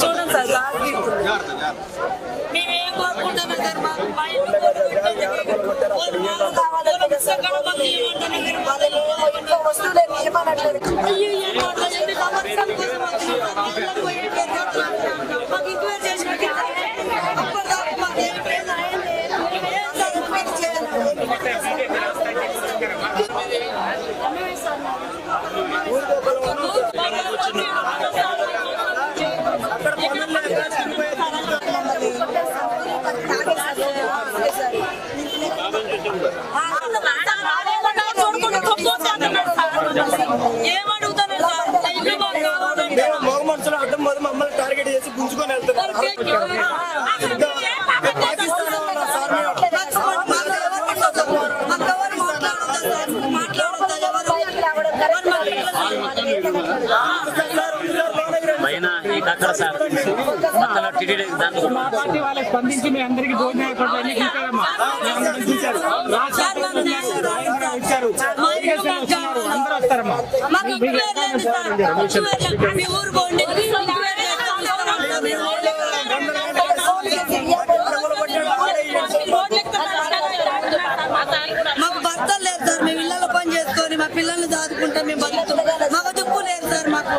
చూడండి సార్ మేమేం కోరుకుంటాం సార్ వస్తువులే ఏమనట్లేదు మనుషులు అడ్డం పోదు మమ్మల్ని టార్గెట్ చేసి గుంజుకొని వెళ్తున్నారు పార్టీ వాళ్ళకి స్పందించి మీ అందరికి భోజనం ఇచ్చారు అందరూ వస్తారమ్మా మాకు భర్తలు లేదు సార్ మేము ఇళ్ళలో పని చేసుకొని మా పిల్లల్ని దాదుకుంటాం మేము బతుకుతాం మాకు దుక్కు లేదు సార్ మాకు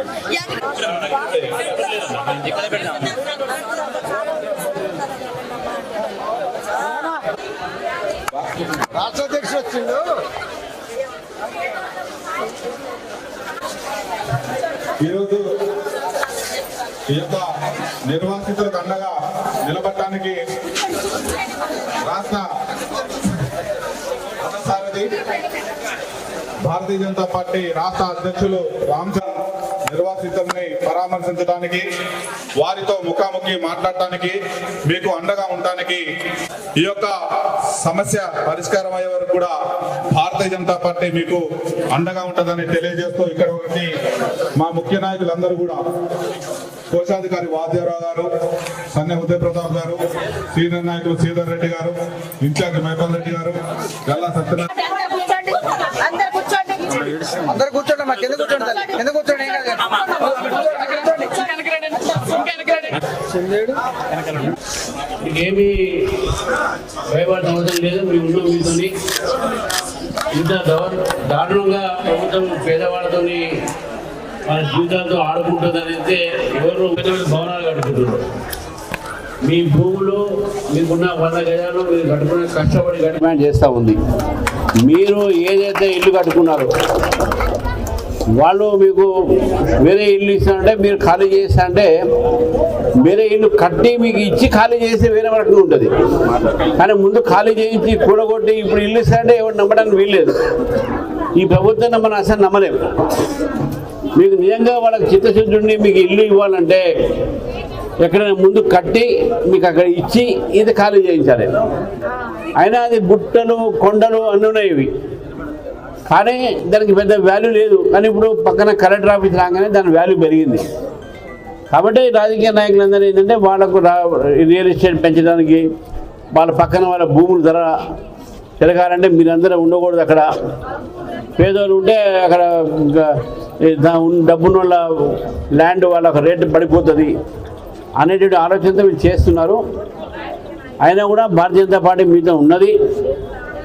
రాష్ట్ర అధ్యక్షుడు వచ్చిండు ఈరోజు ఈ యొక్క నిర్వాసితులకు అండగా నిలబడటానికి రాష్ట్ర సారథి భారతీయ జనతా పార్టీ రాష్ట్ర అధ్యక్షులు రామచంద్ర నిర్వాసితుల్ని పరామర్శించడానికి వారితో ముఖాముఖి మాట్లాడటానికి మీకు అండగా ఉండటానికి ఈ యొక్క సమస్య పరిష్కారం అయ్యే వరకు కూడా భారతీయ జనతా పార్టీ మీకు అండగా ఉంటుందని తెలియజేస్తూ ఇక్కడ ఒకటి మా ముఖ్య నాయకులందరూ కూడా కోశాధికారి వాద్యరావు గారు, సన్నె ఉదయ ప్రతాప్ గారు, సీనియర్ నాయకులు శ్రీధర్ రెడ్డి గారు, ఇన్ఛార్జ్ మైపాల్ రెడ్డి గారు, గల్లా సత్యనారాయణ అందరు కూర్చోండి మాకు ఎందుకు కూర్చోండి ఎందుకు కూర్చోండి ఏమి భయపడటం అవసరం లేదు. మీ ఉన్న మీతోని ఇంత దారుణంగా ప్రభుత్వం పేదవాళ్ళతో మన జీవితాలతో ఆడుకుంటుందని అయితే ఎవరు భవనాలు కట్టుకుంటున్నారు. మీ భూములు మీకున్న 100 గజాలు మీరు కట్టుకునే కష్టపడి డిమాండ్ చేస్తూ ఉంది. మీరు ఏదైతే ఇల్లు కట్టుకున్నారో వాళ్ళు మీకు వేరే ఇల్లు ఇస్తారంటే మీరు ఖాళీ చేస్తారంటే వేరే ఇల్లు కట్టి మీకు ఇచ్చి ఖాళీ చేస్తే వేరే వరకు ఉంటుంది. కానీ ముందు ఖాళీ చేయించి కూడగొట్టి ఇప్పుడు ఇల్లు ఇస్తారంటే ఎవరు నమ్మడానికి వీల్లేదు. ఈ ప్రభుత్వం మనం అసలు నమ్మలేము. మీకు నిజంగా వాళ్ళకి చిత్తశుద్ధి మీకు ఇల్లు ఇవ్వాలంటే ఎక్కడైనా ముందు కట్టి మీకు అక్కడ ఇచ్చి ఇది ఖాళీ చేయించాలి. అయినా అది గుట్టలు కొండలు అన్నీ ఉన్నాయి ఇవి, కానీ దానికి పెద్ద వాల్యూ లేదు. కానీ ఇప్పుడు పక్కన కలెక్టర్ ఆఫీస్ రాగానే దాని వాల్యూ పెరిగింది. కాబట్టి రాజకీయ నాయకులందరూ ఏంటంటే వాళ్ళకు రియల్ ఎస్టేట్ పెంచడానికి వాళ్ళ పక్కన వాళ్ళ భూముల ధర పెరగాలంటే మీరందరూ ఉండకూడదు. అక్కడ పేదోళ్ళు ఉంటే అక్కడ డబ్బున్న వాళ్ళ ల్యాండ్ వాళ్ళ రేటు పడిపోతుంది అనేటువంటి ఆలోచనతో వీళ్ళు చేస్తున్నారు. అయినా కూడా భారతీయ జనతా పార్టీ మీతో ఉన్నది.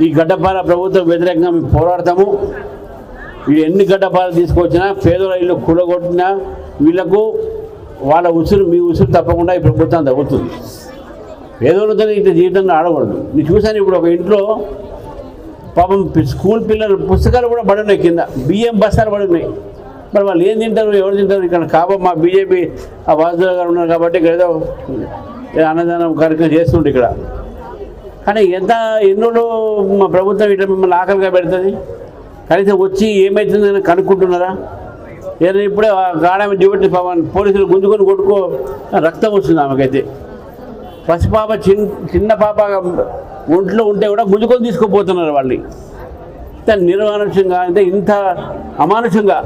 ఈ గడ్డపార ప్రభుత్వం వ్యతిరేకంగా మేము పోరాడతాము. వీళ్ళు ఎన్ని గడ్డపాలు తీసుకొచ్చినా పేదల ఇల్లు కూడగొట్టినా వీళ్ళకు వాళ్ళ ఉసురు మీ ఉసురు తప్పకుండా ఈ ప్రభుత్వం తగ్గుతుంది. పేదోళ్ళతో ఇంత జీవితంలో ఆడకూడదు. నేను చూశాను ఇప్పుడు ఒక ఇంట్లో పాపం స్కూల్ పిల్లలు పుస్తకాలు కూడా పడున్నాయి, కింద బియ్యం బస్తాలు పడున్నాయి. మరి వాళ్ళు ఏం తింటారు, ఎవరు తింటారు? ఇక్కడ కాబట్టి మా బీజేపీ ఆ వాసుదేవ్ గారు ఉన్నారు కాబట్టి ఇక్కడ ఏదో అన్నదానం కార్యక్రమం చేస్తుండే ఇక్కడ. కానీ ఎన్నోళ్ళు మా ప్రభుత్వం ఇట్లా మిమ్మల్ని ఆకలిగా పెడుతుంది. కనీసం వచ్చి ఏమవుతుందని కనుక్కుంటున్నారా? ఏదైనా ఇప్పుడే గాడమే డ్యూటీ పోలీసులు గుంజుకొని కొట్టుకో రక్తం వస్తుంది ఆమెకైతే. పసిపాప చిన్న పాప ఒంట్లో ఉంటే కూడా గుంజుకొని తీసుకుపోతున్నారు వాళ్ళు. ఇంత నిర్మానుషంగా అంటే ఇంత అమానుషంగా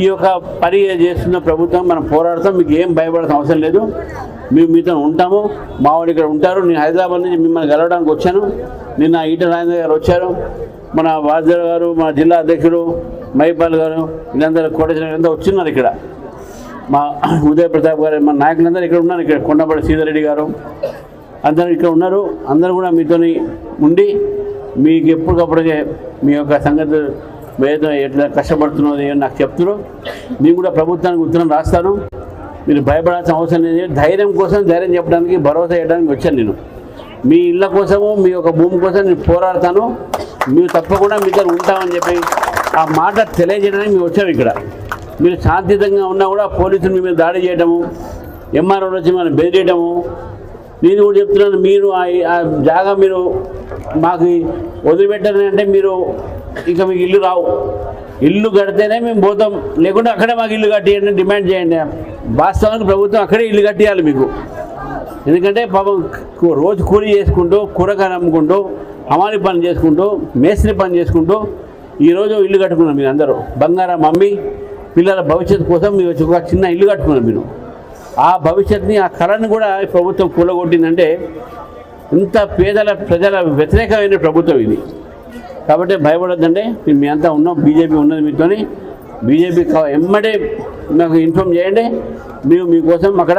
ఈ యొక్క పని చేస్తున్న ప్రభుత్వం మనం పోరాడతాం. మీకు ఏం భయపడాల్సిన అవసరం లేదు. మేము మీతో ఉంటాము. మా వాళ్ళు ఇక్కడ ఉంటారు. నేను హైదరాబాద్ నుంచి మిమ్మల్ని కలవడానికి వచ్చాను. నిన్న ఈటల రాజేంద్ర గారు వచ్చారు, మన వాద్యరావు గారు, మన జిల్లా అధ్యక్షుడు మైపాల్ గారు, వీళ్ళందరూ కోటేశ్వర గారు వచ్చిన్నారు ఇక్కడ. మా ఉదయ ప్రతాప్ గారు, మా నాయకులందరూ ఇక్కడ ఉన్నారు. ఇక్కడ కొండపల్లి శ్రీధర్ గారు అందరూ ఇక్కడ ఉన్నారు. అందరూ కూడా మీతోని ఉండి మీకు ఎప్పటికప్పుడే మీ యొక్క సంగతి ఏదో ఎట్లా కష్టపడుతున్నది నాకు చెప్తున్నారు. నేను కూడా ప్రభుత్వానికి ఉత్తరం రాస్తాను. మీరు భయపడాల్సిన అవసరం లేదు. ధైర్యం కోసం ధైర్యం చెప్పడానికి, భరోసా చేయడానికి వచ్చాను. నేను మీ ఇళ్ళ కోసము, మీ యొక్క భూమి కోసం నేను పోరాడతాను. మీరు తప్పకుండా మీతో ఉంటామని చెప్పి ఆ మాట తెలియజేయడానికి మేము వచ్చాము. ఇక్కడ మీరు శాంతియుతంగా ఉన్నా కూడా పోలీసులు మీ మీద దాడి చేయడము, ఎంఆర్ఓ వచ్చి మనం బెదిరియడము. నేను కూడా చెప్తున్నాను, మీరు ఆ జాగా మీరు మాకు వదిలిపెట్టారని అంటే మీరు ఇక మీకు ఇల్లు రావు. ఇల్లు కడితేనే మేము పోతాం, లేకుంటే అక్కడే మాకు ఇల్లు కట్టియండి డిమాండ్ చేయండి. వాస్తవానికి ప్రభుత్వం అక్కడే ఇల్లు కట్టియాలి మీకు. ఎందుకంటే పాపం రోజు కూలీ చేసుకుంటూ, కూరగాయలు అమ్ముకుంటూ, హమాలి పని చేసుకుంటూ, మేస్త్రి పని చేసుకుంటూ ఈరోజు ఇల్లు కట్టుకున్నాం. మీరు అందరూ బంగారం అమ్మి పిల్లల భవిష్యత్తు కోసం మీరు వచ్చి ఒక చిన్న ఇల్లు కట్టుకున్నారు. మీరు ఆ భవిష్యత్తుని, ఆ కళను కూడా ప్రభుత్వం కూలగొట్టిందంటే ఇంత పేదల ప్రజల వ్యతిరేకమైన ప్రభుత్వం ఇది. కాబట్టి భయపడొద్దండి. మీ అంతా ఉన్నాం, బీజేపీ ఉన్నది మీతోని. బీజేపీ ఎమ్మడే నాకు ఇన్ఫార్మ్ చేయండి. మేము మీకోసం అక్కడ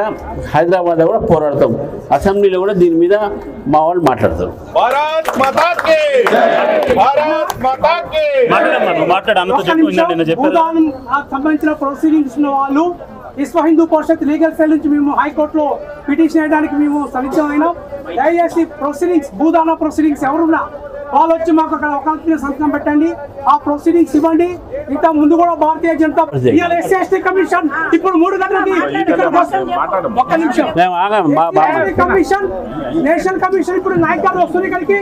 హైదరాబాద్లో కూడా పోరాడతాం. అసెంబ్లీలో కూడా దీని మీద మా వాళ్ళు మాట్లాడతారు. సంబంధించిన ప్రొసీడింగ్స్ ఉన్న వాళ్ళు విశ్వ హిందూ పరిషత్ లీగల్ సెల్ నుంచి మేము హైకోర్టులో పిటిషన్ వేయడానికి మేము సంసిద్ధమైనాం. దయచేసి ప్రొసీడింగ్స్, భూదాన ప్రొసీడింగ్స్ ఎవరున్నా వాళ్ళు వచ్చి మాకు అక్కడ ఒక సంతకం పెట్టండి, ఆ ప్రొసీడింగ్స్ ఇవ్వండి. ఇంత ముందు కూడా భారతీయ జనతా ఎస్సీ కమిషన్ ఇప్పుడు 3 గంటలకి ఒక్క నిమిషం కమిషన్, నేషనల్ కమిషన్ ఇప్పుడు నాయకులు వస్తుంది. ఇక్కడికి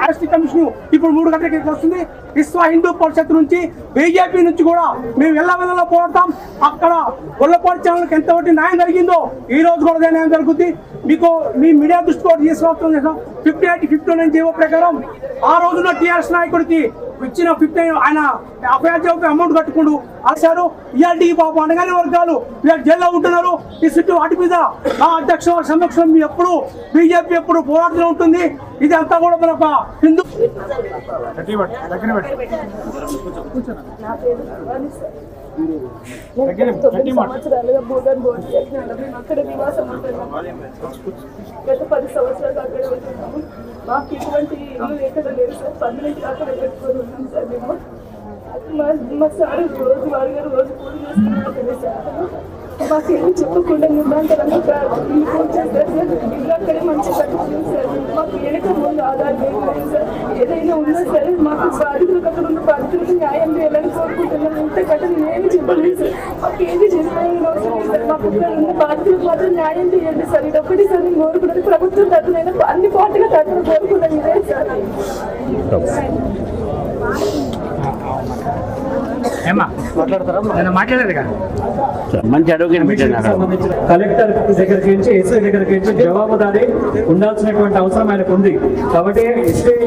ఎస్టీ కమిషన్ ఇప్పుడు 3 గంటలకి వస్తుంది. విశ్వ హిందూ పరిషత్ నుంచి, బీజేపీ నుంచి కూడా మేము వెళ్ళ పోరాడతాం. అక్కడ గొల్లపాటి ఛానల్కి ఎంతవరకు న్యాయం జరిగిందో ఈ రోజు కూడా అదే న్యాయం జరుగుతుంది. మీకు మీ మీడియా దృష్టి కూడా తీసుకొస్తాం. 58-59 జీవో ప్రకారం ఆ రోజున టీఆర్ఎస్ నాయకుడికి ఇచ్చిన 15 ఆయన అపయాజ అమౌంట్ కట్టుకుంటూ అలసారు. ఇలాంటి పాపం అనగానే వర్గాలు వీళ్ళు జైల్లో ఉంటున్నారు. ఈ చుట్టూ వాటి మీద నా అధ్యక్ష సమక్షం ఎప్పుడు బీజేపీ ఎప్పుడు పోరాటంలో ఉంటుంది. ఇది అంతా కూడా మన ఒక హిందూ సంవత్సరాలుగా భూదాన్ బోర్డు చేసినాను. మేము అక్కడ నివాసం ఉంటున్నాము. గత 10 సంవత్సరాలు అక్కడ ఉంటున్నాము. మాకు ఇటువంటి ఇల్లు ఎక్కడ లేదు సార్. 10 అక్కడ పెట్టుకొని ఉన్నాం సార్. మేము మా సార్ రోజు వారిగారు రోజు పూజ చేసుకున్నారు సార్. మాకు ఏమి చెప్పకుండా నిర్మాణంగా ఇల్లు పూజ చేస్తారు సార్. ఇల్లు అక్కడే మంచి కట్టుకున్నాం సార్. మాకు వెనక ముందు ఆధార్ లేదు సార్. ఏదైనా ఉన్నా సరే మాకు బాధితులకు అక్కడ ఉన్న బాధితులకు న్యాయం చేయాలని కోరుకుంటున్నాం. ఇంతకంటే నేనేమి చెప్పలేదు సార్. మాకు ఏది చేయాలని అవసరం లేదు సార్. మాకు ఉన్న బాధితులకు మాత్రం న్యాయం చేయండి సార్. ఇది ఒకటి సార్ నేను కోరుకున్నది. ప్రభుత్వం తరఫునైనా అన్ని పార్టీల తరఫున కోరుకున్నాను ఇదే సార్. మంచి అడ్వకేట్ కలెక్టర్ దగ్గరికి నుంచి, ఎస్ఐ దగ్గరికి నుంచి జవాబుదారీ ఉండాల్సినటువంటి అవసరం ఆయనకు ఉంది. కాబట్టి SI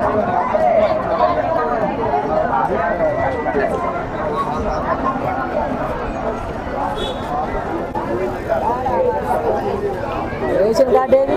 Thank you. Ration card ఏది